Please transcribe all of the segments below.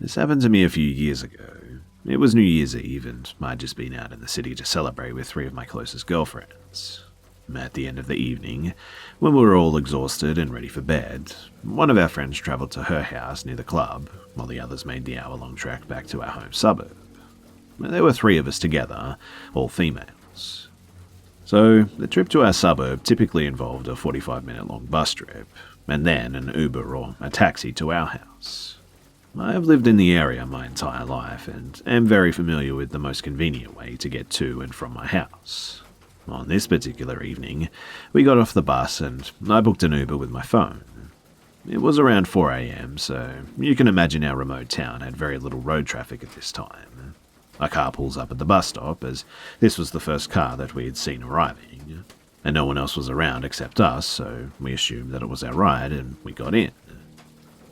This happened to me a few years ago. It was New Year's Eve, and I'd just been out in the city to celebrate with three of my closest girlfriends. At the end of the evening, when we were all exhausted and ready for bed, one of our friends travelled to her house near the club, while the others made the hour-long trek back to our home suburb. There were three of us together, all females. So, the trip to our suburb typically involved a 45-minute-long bus trip, and then an Uber or a taxi to our house. I have lived in the area my entire life and am very familiar with the most convenient way to get to and from my house. On this particular evening, we got off the bus and I booked an Uber with my phone. It was around 4 a.m, so you can imagine our remote town had very little road traffic at this time. A car pulls up at the bus stop, as this was the first car that we had seen arriving, and no one else was around except us, so we assumed that it was our ride and we got in.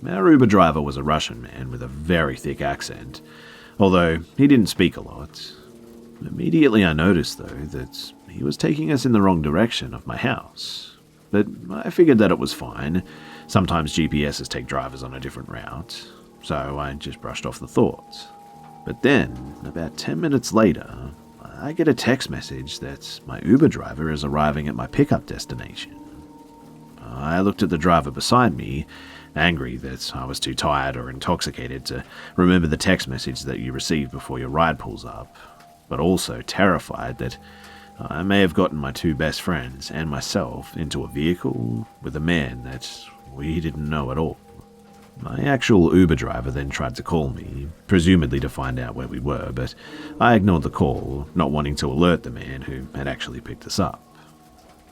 Our Uber driver was a Russian man with a very thick accent, although he didn't speak a lot. Immediately I noticed, though, that he was taking us in the wrong direction of my house. But I figured that it was fine. Sometimes GPSs take drivers on a different route, so I just brushed off the thought. But then, about 10 minutes later, I get a text message that my Uber driver is arriving at my pickup destination. I looked at the driver beside me, angry that I was too tired or intoxicated to remember the text message that you received before your ride pulls up, but also terrified that I may have gotten my two best friends and myself into a vehicle with a man that we didn't know at all. My actual Uber driver then tried to call me, presumably to find out where we were, but I ignored the call, not wanting to alert the man who had actually picked us up.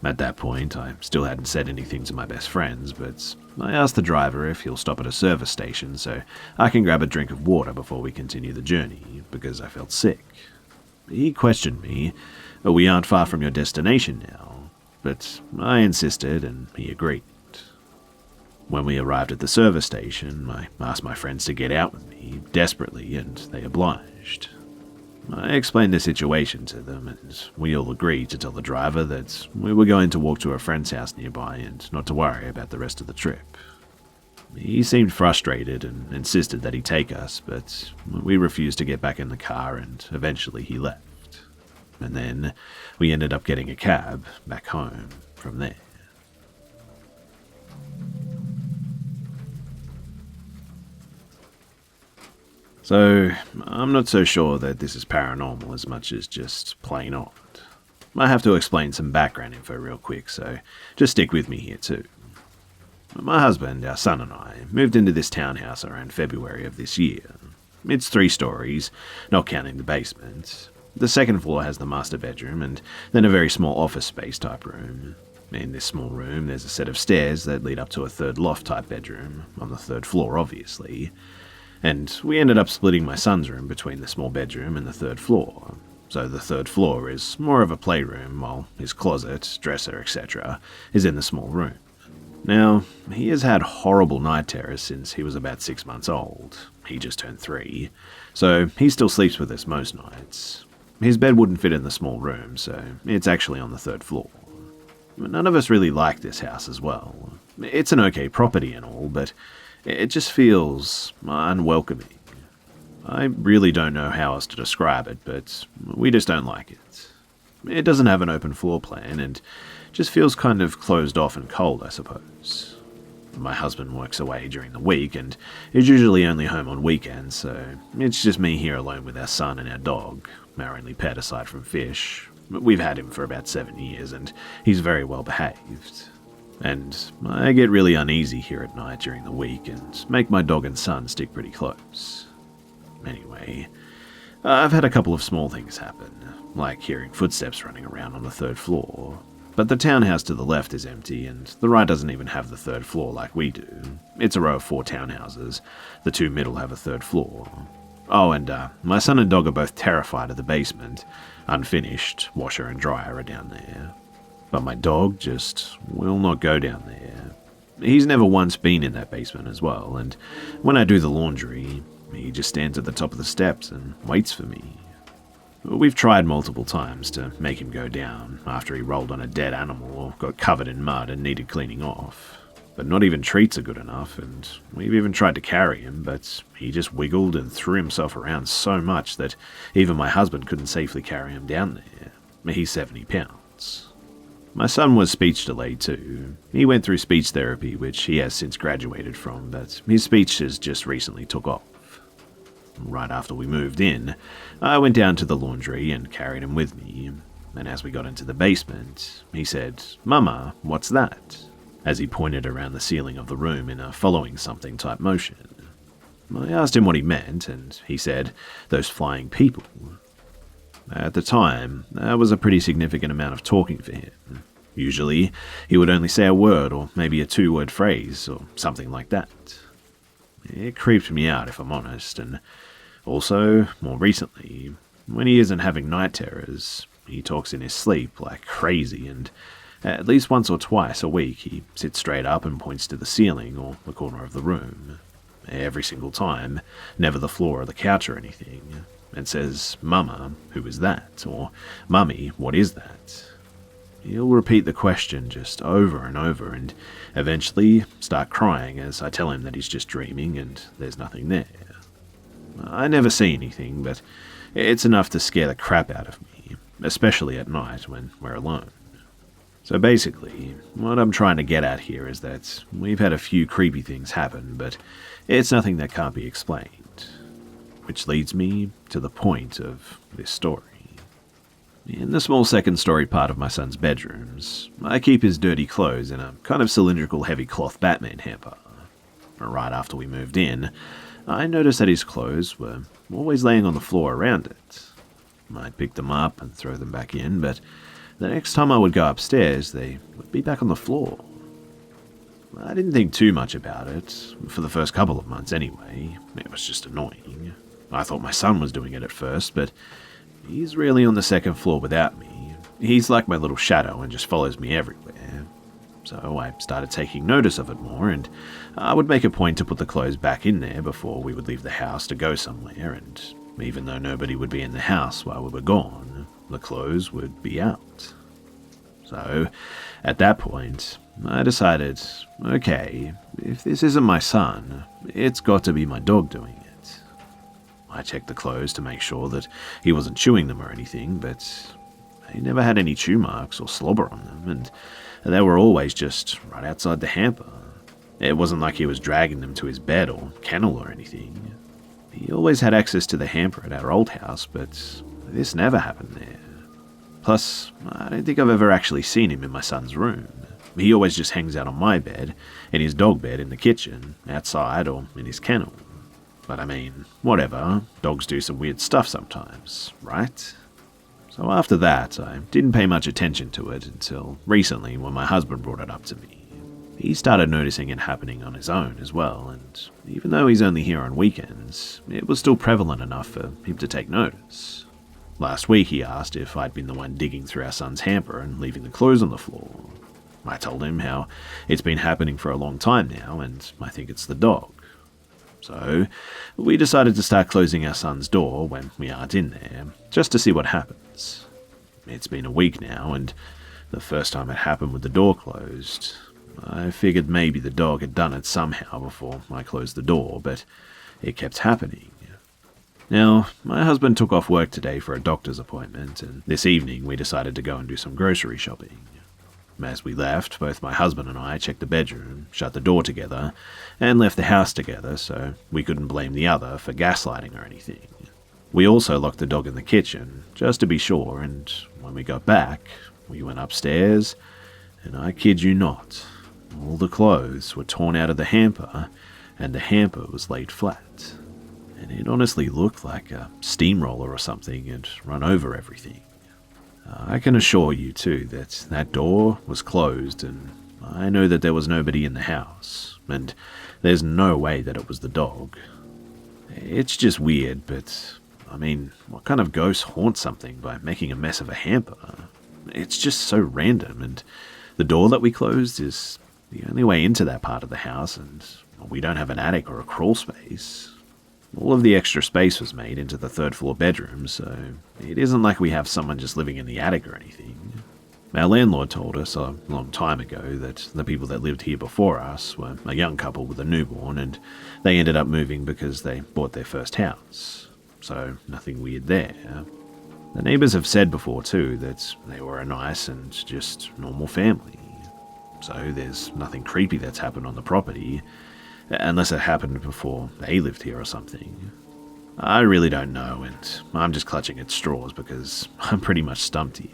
At that point, I still hadn't said anything to my best friends, but I asked the driver if he'll stop at a service station so I can grab a drink of water before we continue the journey, because I felt sick. He questioned me, "We aren't far from your destination now," but I insisted and he agreed. When we arrived at the service station, I asked my friends to get out with me, desperately, and they obliged. I explained the situation to them, and we all agreed to tell the driver that we were going to walk to a friend's house nearby and not to worry about the rest of the trip. He seemed frustrated and insisted that he take us, but we refused to get back in the car and eventually he left. And then we ended up getting a cab back home from there. So, I'm not so sure that this is paranormal as much as just plain odd. I have to explain some background info real quick, so just stick with me here too. My husband, our son and I moved into this townhouse around February of this year. It's 3 stories, not counting the basement. The second floor has the master bedroom and then a very small office space type room. In this small room there's a set of stairs that lead up to a third loft type bedroom, on the 3rd floor obviously. And we ended up splitting my son's room between the small bedroom and the 3rd floor. So the 3rd floor is more of a playroom, while his closet, dresser, etc. is in the small room. Now, he has had horrible night terrors since he was about 6 months old. He just turned 3, so he still sleeps with us most nights. His bed wouldn't fit in the small room, so it's actually on the 3rd floor. None of us really like this house as well. It's an okay property and all, but it just feels unwelcoming. I really don't know how else to describe it, but we just don't like it. It doesn't have an open floor plan and just feels kind of closed off and cold, I suppose. My husband works away during the week and is usually only home on weekends, so it's just me here alone with our son and our dog, our only pet aside from Fish. We've had him for about 7 years and he's very well behaved. And I get really uneasy here at night during the week and make my dog and son stick pretty close. Anyway, I've had a couple of small things happen, like hearing footsteps running around on the 3rd floor. But the townhouse to the left is empty and the right doesn't even have the 3rd floor like we do. It's a row of 4 townhouses. The 2 middle have a 3rd floor. Oh, and my son and dog are both terrified of the basement. Unfinished, washer and dryer are down there. But my dog just will not go down there. He's never once been in that basement as well, and when I do the laundry, he just stands at the top of the steps and waits for me. We've tried multiple times to make him go down after he rolled on a dead animal or got covered in mud and needed cleaning off. But not even treats are good enough, and we've even tried to carry him, but he just wiggled and threw himself around so much that even my husband couldn't safely carry him down there. He's 70 pounds. My son was speech delayed too. He went through speech therapy, which he has since graduated from, but his speech has just recently took off. Right after we moved in, I went down to the laundry and carried him with me, and as we got into the basement, he said, "Mama, what's that?" as he pointed around the ceiling of the room in a following something type motion. I asked him what he meant, and he said, "Those flying people." At the time, that was a pretty significant amount of talking for him. Usually, he would only say a word or maybe a two-word phrase or something like that. It creeped me out, if I'm honest, and also, more recently, when he isn't having night terrors, he talks in his sleep like crazy, and at least once or twice a week he sits straight up and points to the ceiling or the corner of the room. Every single time, never the floor or the couch or anything, and says, "Mama, who is that?" or "Mummy, what is that?" He'll repeat the question just over and over and eventually start crying as I tell him that he's just dreaming and there's nothing there. I never see anything, but it's enough to scare the crap out of me, especially at night when we're alone. So basically, what I'm trying to get at here is that we've had a few creepy things happen, but it's nothing that can't be explained. Which leads me to the point of this story. In the small second story part of my son's bedrooms, I keep his dirty clothes in a kind of cylindrical heavy cloth Batman hamper. Right after we moved in, I noticed that his clothes were always laying on the floor around it. I'd pick them up and throw them back in, but the next time I would go upstairs, they would be back on the floor. I didn't think too much about it, for the first couple of months anyway. It was just annoying. I thought my son was doing it at first, but he's really on the second floor without me. He's like my little shadow and just follows me everywhere. So I started taking notice of it more, and I would make a point to put the clothes back in there before we would leave the house to go somewhere, and even though nobody would be in the house while we were gone, the clothes would be out. So, at that point, I decided, okay, if this isn't my son, it's got to be my dog doing it. I checked the clothes to make sure that he wasn't chewing them or anything, but he never had any chew marks or slobber on them, and they were always just right outside the hamper. It wasn't like he was dragging them to his bed or kennel or anything. He always had access to the hamper at our old house, but this never happened there. Plus, I don't think I've ever actually seen him in my son's room. He always just hangs out on my bed, in his dog bed in the kitchen, outside, or in his kennel. But I mean, whatever, dogs do some weird stuff sometimes, right? So after that, I didn't pay much attention to it until recently when my husband brought it up to me. He started noticing it happening on his own as well, and even though he's only here on weekends, it was still prevalent enough for him to take notice. Last week he asked if I'd been the one digging through our son's hamper and leaving the clothes on the floor. I told him how it's been happening for a long time now, and I think it's the dog. So we decided to start closing our son's door when we aren't in there, just to see what happens. It's been a week now, and the first time it happened with the door closed, I figured maybe the dog had done it somehow before I closed the door, but it kept happening. Now, my husband took off work today for a doctor's appointment, and this evening we decided to go and do some grocery shopping. As we left, both my husband and I checked the bedroom, shut the door together, and left the house together so we couldn't blame the other for gaslighting or anything. We also locked the dog in the kitchen, just to be sure, and when we got back, we went upstairs, and I kid you not, all the clothes were torn out of the hamper, and the hamper was laid flat. And it honestly looked like a steamroller or something had run over everything. I can assure you, too, that that door was closed, and I know that there was nobody in the house, and there's no way that it was the dog. It's just weird, but, I mean, what kind of ghost haunts something by making a mess of a hamper? It's just so random, and the door that we closed is the only way into that part of the house, and we don't have an attic or a crawl space. All of the extra space was made into the third floor bedroom, so it isn't like we have someone just living in the attic or anything. Our landlord told us a long time ago that the people that lived here before us were a young couple with a newborn, and they ended up moving because they bought their first house. So nothing weird there. The neighbours have said before too that they were a nice and just normal family. So there's nothing creepy that's happened on the property, unless it happened before they lived here or something. I really don't know, and I'm just clutching at straws because I'm pretty much stumped here.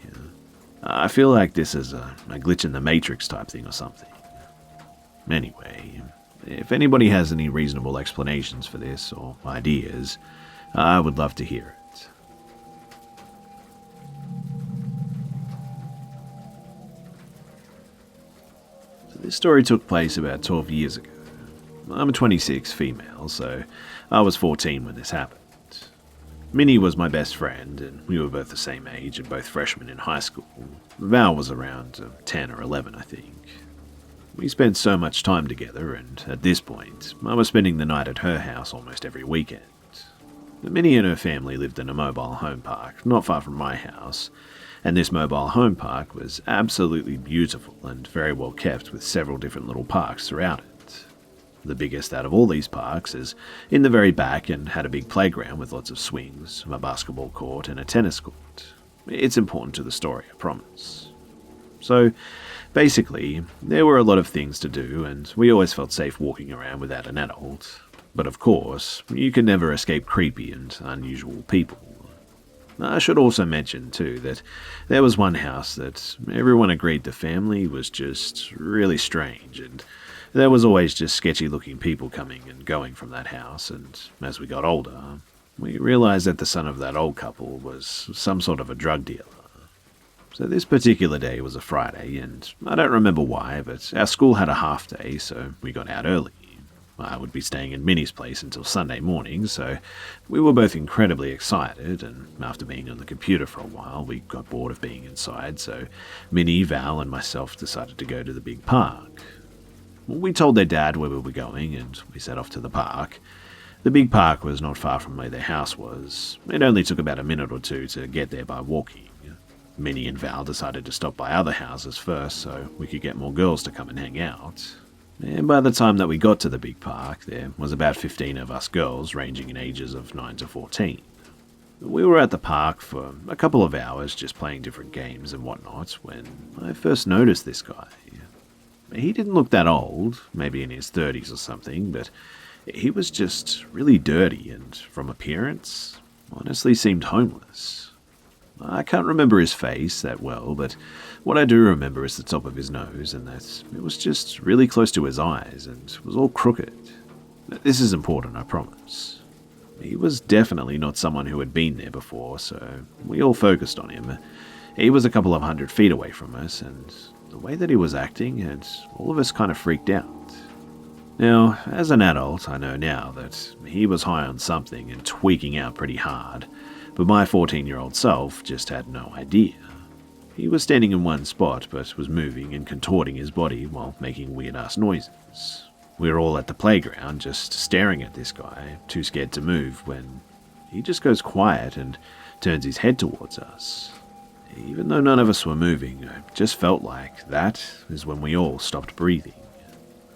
I feel like this is a glitch in the Matrix type thing or something. Anyway, if anybody has any reasonable explanations for this or ideas, I would love to hear it. So this story took place about 12 years ago. I'm a 26 female, so I was 14 when this happened. Minnie was my best friend, and we were both the same age and both freshmen in high school. Val was around 10 or 11, I think. We spent so much time together, and at this point, I was spending the night at her house almost every weekend. Minnie and her family lived in a mobile home park not far from my house, and this mobile home park was absolutely beautiful and very well kept with several different little parks throughout it. The biggest out of all these parks is in the very back and had a big playground with lots of swings, a basketball court and a tennis court. It's important to the story, I promise. So, basically, there were a lot of things to do and we always felt safe walking around without an adult. But of course, you can never escape creepy and unusual people. I should also mention, too, that there was one house that everyone agreed the family was just really strange, and there was always just sketchy-looking people coming and going from that house, and as we got older, we realized that the son of that old couple was some sort of a drug dealer. So this particular day was a Friday, and I don't remember why, but our school had a half day, so we got out early. I would be staying in Minnie's place until Sunday morning, so we were both incredibly excited, and after being on the computer for a while, we got bored of being inside, so Minnie, Val, and myself decided to go to the big park. We told their dad where we were going, and we set off to the park. The big park was not far from where their house was. It only took about a minute or two to get there by walking. Minnie and Val decided to stop by other houses first so we could get more girls to come and hang out. And by the time that we got to the big park, there was about 15 of us girls ranging in ages of 9 to 14. We were at the park for a couple of hours just playing different games and whatnot when I first noticed this guy. He didn't look that old, maybe in his 30s or something, but he was just really dirty and, from appearance, honestly seemed homeless. I can't remember his face that well, but what I do remember is the top of his nose, and that it was just really close to his eyes and was all crooked. This is important, I promise. He was definitely not someone who had been there before, so we all focused on him. He was a couple of 100 feet away from us, and the way that he was acting had all of us kind of freaked out. Now, as an adult, I know now that he was high on something and tweaking out pretty hard, but my 14-year-old self just had no idea. He was standing in one spot, but was moving and contorting his body while making weird-ass noises. We were all at the playground, just staring at this guy, too scared to move, when he just goes quiet and turns his head towards us. Even though none of us were moving, I just felt like that is when we all stopped breathing.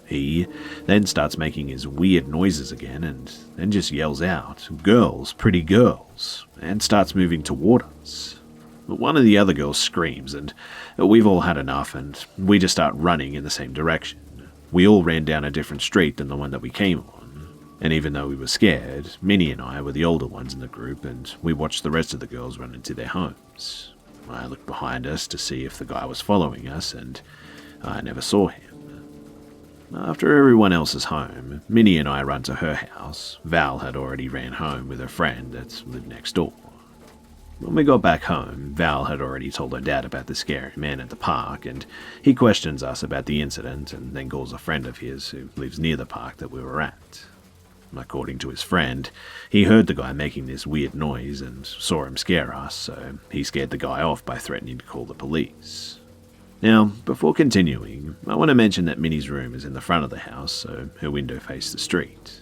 He then starts making his weird noises again and then just yells out, "Girls, pretty girls," and starts moving toward us. One of the other girls screams, and we've all had enough, and we just start running in the same direction. We all ran down a different street than the one that we came on, and even though we were scared, Minnie and I were the older ones in the group, and we watched the rest of the girls run into their homes. I looked behind us to see if the guy was following us, and I never saw him. After everyone else is home, Minnie and I run to her house. Val had already ran home with her friend that lived next door. When we got back home, Val had already told her dad about the scary man at the park, and he questions us about the incident and then calls a friend of his who lives near the park that we were at. According to his friend, he heard the guy making this weird noise and saw him scare us, so he scared the guy off by threatening to call the police. Now, before continuing, I want to mention that Minnie's room is in the front of the house, so her window faced the street.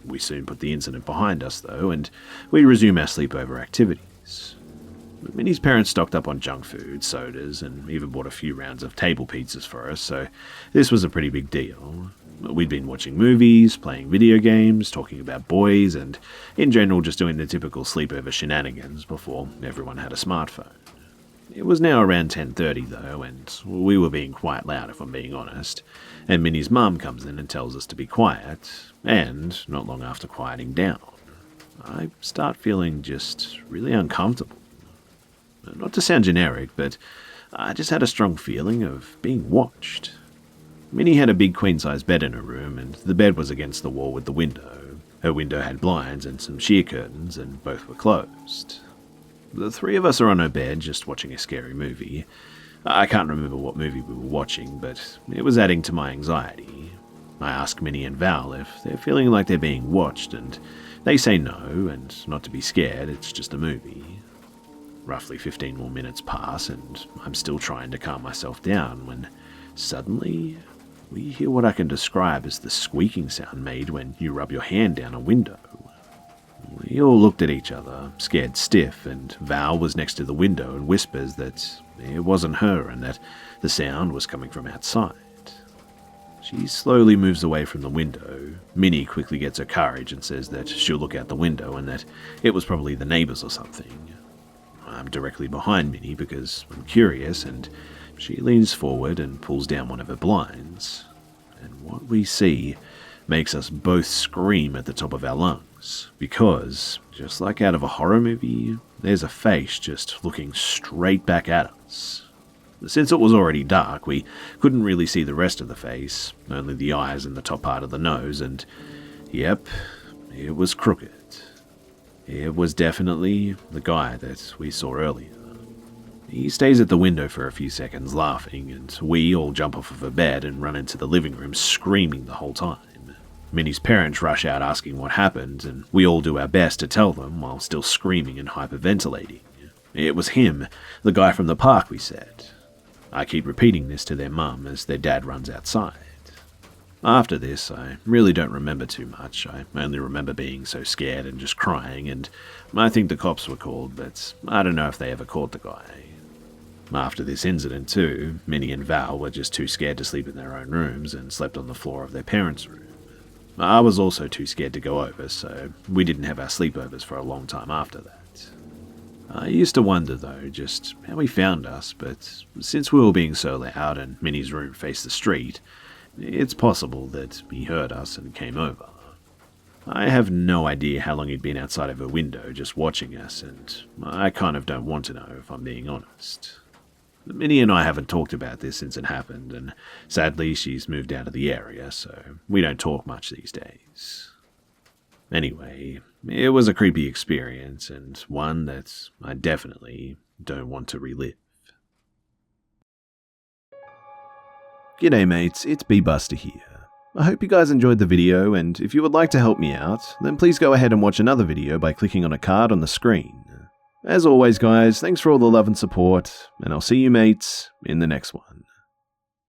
We soon put the incident behind us, though, and we resume our sleepover activities. Minnie's parents stocked up on junk food, sodas, and even bought a few rounds of table pizzas for us, so this was a pretty big deal. We'd been watching movies, playing video games, talking about boys, and in general just doing the typical sleepover shenanigans before everyone had a smartphone. It was now around 10:30 though, and we were being quite loud if I'm being honest, and Minnie's mum comes in and tells us to be quiet, and not long after quieting down, I start feeling just really uncomfortable. Not to sound generic, but I just had a strong feeling of being watched. Minnie had a big queen-size bed in her room, and the bed was against the wall with the window. Her window had blinds and some sheer curtains, and both were closed. The three of us are on her bed, just watching a scary movie. I can't remember what movie we were watching, but it was adding to my anxiety. I ask Minnie and Val if they're feeling like they're being watched, and they say no, and not to be scared, it's just a movie. Roughly 15 more minutes pass, and I'm still trying to calm myself down when suddenly we hear what I can describe as the squeaking sound made when you rub your hand down a window. We all looked at each other, scared stiff, and Val was next to the window and whispers that it wasn't her and that the sound was coming from outside. She slowly moves away from the window. Minnie quickly gets her courage and says that she'll look out the window and that it was probably the neighbors or something. I'm directly behind Minnie because I'm curious, and she leans forward and pulls down one of her blinds. And what we see makes us both scream at the top of our lungs, because, just like out of a horror movie, there's a face just looking straight back at us. Since it was already dark, we couldn't really see the rest of the face, only the eyes and the top part of the nose, and yep, it was crooked. It was definitely the guy that we saw earlier. He stays at the window for a few seconds laughing, and we all jump off of a bed and run into the living room screaming the whole time. Minnie's parents rush out asking what happened, and we all do our best to tell them while still screaming and hyperventilating. It was him, the guy from the park, we said. I keep repeating this to their mum as their dad runs outside. After this, I really don't remember too much. I only remember being so scared and just crying, and I think the cops were called, but I don't know if they ever caught the guy. After this incident too, Minnie and Val were just too scared to sleep in their own rooms and slept on the floor of their parents' room. I was also too scared to go over, so we didn't have our sleepovers for a long time after that. I used to wonder, though, just how he found us, but since we were being so loud and Minnie's room faced the street, it's possible that he heard us and came over. I have no idea how long he'd been outside of her window just watching us, and I kind of don't want to know if I'm being honest. Minnie and I haven't talked about this since it happened, and sadly she's moved out of the area, so we don't talk much these days. Anyway, it was a creepy experience, and one that I definitely don't want to relive. G'day mates, it's Busta here. I hope you guys enjoyed the video, and if you would like to help me out, then please go ahead and watch another video by clicking on a card on the screen. As always guys, thanks for all the love and support, and I'll see you mates in the next one.